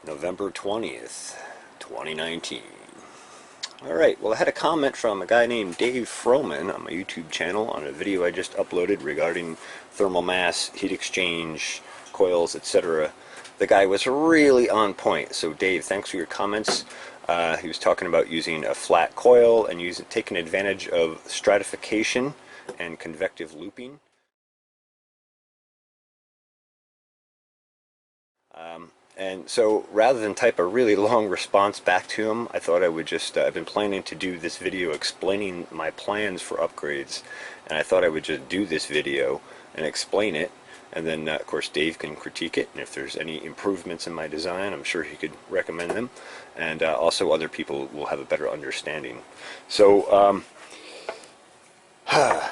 November 20th, 2019. Alright, well I had a comment from a guy named Dave Froman on my YouTube channel on a video I just uploaded regarding thermal mass, heat exchange, coils, etc. The guy was really on point, so Dave, thanks for your comments. He was talking about using a flat coil and taking advantage of stratification and convective looping. And so rather than type a really long response back to him, I thought I would just, I've been planning to do this video explaining my plans for upgrades, and I thought I would just do this video and explain it, and then of course Dave can critique it, and if there's any improvements in my design, I'm sure he could recommend them, and also other people will have a better understanding. So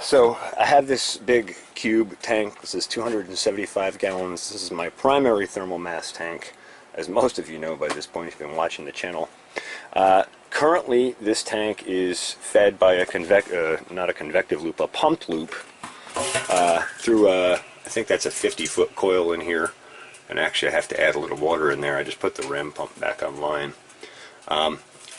so I have this big cube tank. This is 275 gallons. This is my primary thermal mass tank, as most of you know by this point if you've been watching the channel. Currently this tank is fed by a not a convective loop, a pumped loop through I think that's a 50-foot coil in here, and actually I have to add a little water in there. I just put the rim pump back online.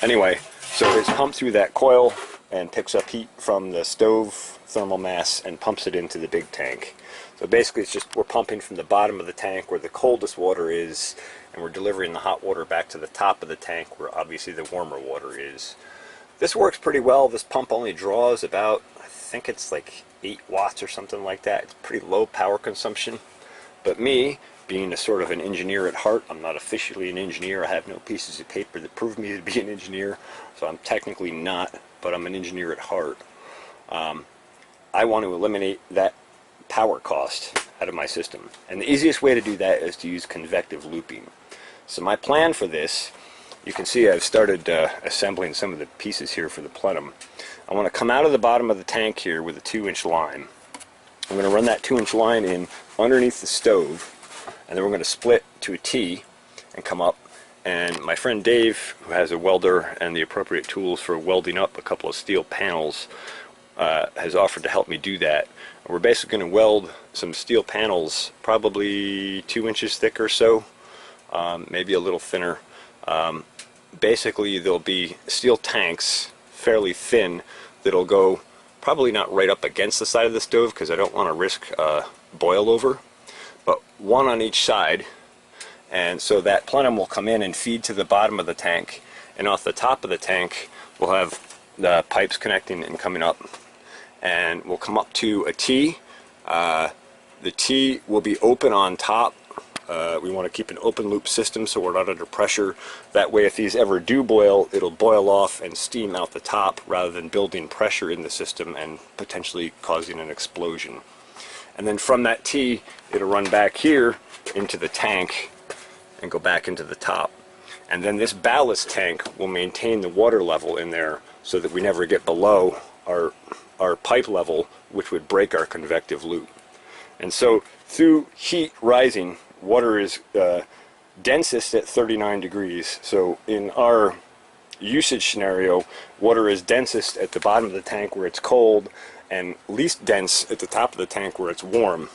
Anyway, so it's pumped through that coil and picks up heat from the stove thermal mass and pumps it into the big tank. So basically it's just we're pumping from the bottom of the tank where the coldest water is, and we're delivering the hot water back to the top of the tank where obviously the warmer water is. This works pretty well. This pump only draws about, I think it's like 8 watts or something like that. It's pretty low power consumption. But me, being a sort of an engineer at heart, I'm not officially an engineer. I have no pieces of paper that prove me to be an engineer, so I'm technically not, but I'm an engineer at heart. I want to eliminate that power cost out of my system, and the easiest way to do that is to use convective looping. So my plan for this, you can see I've started assembling some of the pieces here for the plenum. I want to come out of the bottom of the tank here with a 2-inch line. I'm going to run that 2-inch line in underneath the stove, and then we're going to split to a T and come up. And my friend Dave, who has a welder and the appropriate tools for welding up a couple of steel panels, has offered to help me do that. We're basically going to weld some steel panels, probably 2 inches thick or so, maybe a little thinner. Basically there'll be steel tanks, fairly thin, that'll go probably not right up against the side of the stove because I don't want to risk boil over, but one on each side. And so that plenum will come in and feed to the bottom of the tank, and off the top of the tank we'll have the pipes connecting and coming up, and we'll come up to a T. The T will be open on top. We want to keep an open loop system so we're not under pressure. That way if these ever do boil, it'll boil off and steam out the top rather than building pressure in the system and potentially causing an explosion. And then from that T it'll run back here into the tank and go back into the top. And then this ballast tank will maintain the water level in there so that we never get below our pipe level, which would break our convective loop. And so through heat rising, water is densest at 39 degrees. So in our usage scenario, water is densest at the bottom of the tank where it's cold, and least dense at the top of the tank where it's warm.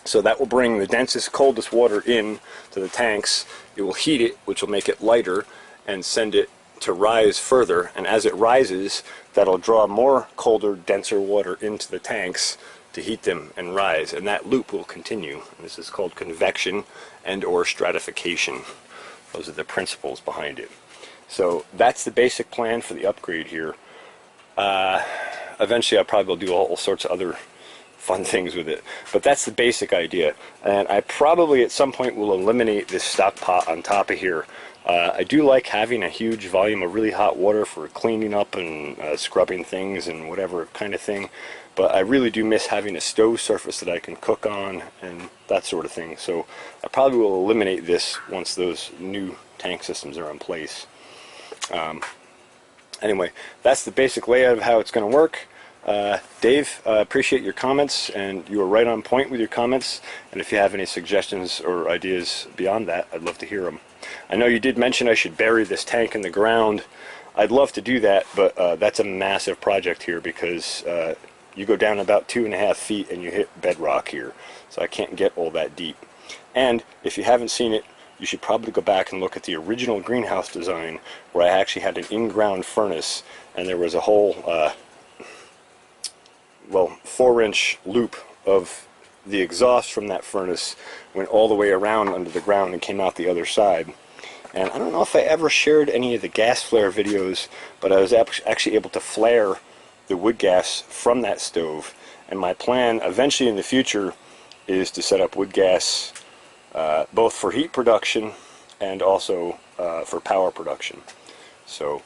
So that will bring the densest, coldest water in to the tanks. It will heat it, which will make it lighter, and send it to rise further. And as it rises, that'll draw more colder, denser water into the tanks to heat them and rise. And that loop will continue. And this is called convection and or stratification. Those are the principles behind it. So that's the basic plan for the upgrade here. Eventually I'll probably do all sorts of other fun things with it, but that's the basic idea. And I probably at some point will eliminate this stock pot on top of here. I do like having a huge volume of really hot water for cleaning up and scrubbing things and whatever kind of thing, but I really do miss having a stove surface that I can cook on and that sort of thing. So I probably will eliminate this once those new tank systems are in place. Anyway, that's the basic layout of how it's going to work. Dave, appreciate your comments, and you were right on point with your comments, and if you have any suggestions or ideas beyond that, I'd love to hear them. I know you did mention I should bury this tank in the ground. I'd love to do that, but that's a massive project here because you go down about 2.5 feet and you hit bedrock here, so I can't get all that deep. And if you haven't seen it, you should probably go back and look at the original greenhouse design, where I actually had an in-ground furnace, and there was a whole, well, 4-inch loop of the exhaust from that furnace went all the way around under the ground and came out the other side. And I don't know if I ever shared any of the gas flare videos, but I was actually able to flare the wood gas from that stove. And my plan eventually in the future is to set up wood gas both for heat production and also for power production. So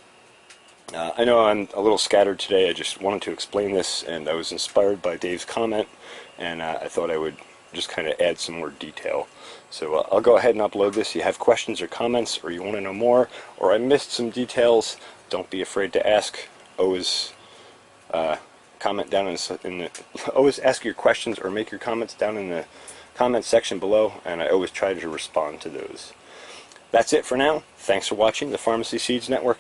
I know I'm a little scattered today. I just wanted to explain this, and I was inspired by Dave's comment, and I thought I would just kind of add some more detail. So I'll go ahead and upload this. If you have questions or comments, or you want to know more, or I missed some details, don't be afraid to ask. Always comment down in the always ask your questions or make your comments down in the comments section below, and I always try to respond to those. That's it for now. Thanks for watching the Pharmacy Seeds Network.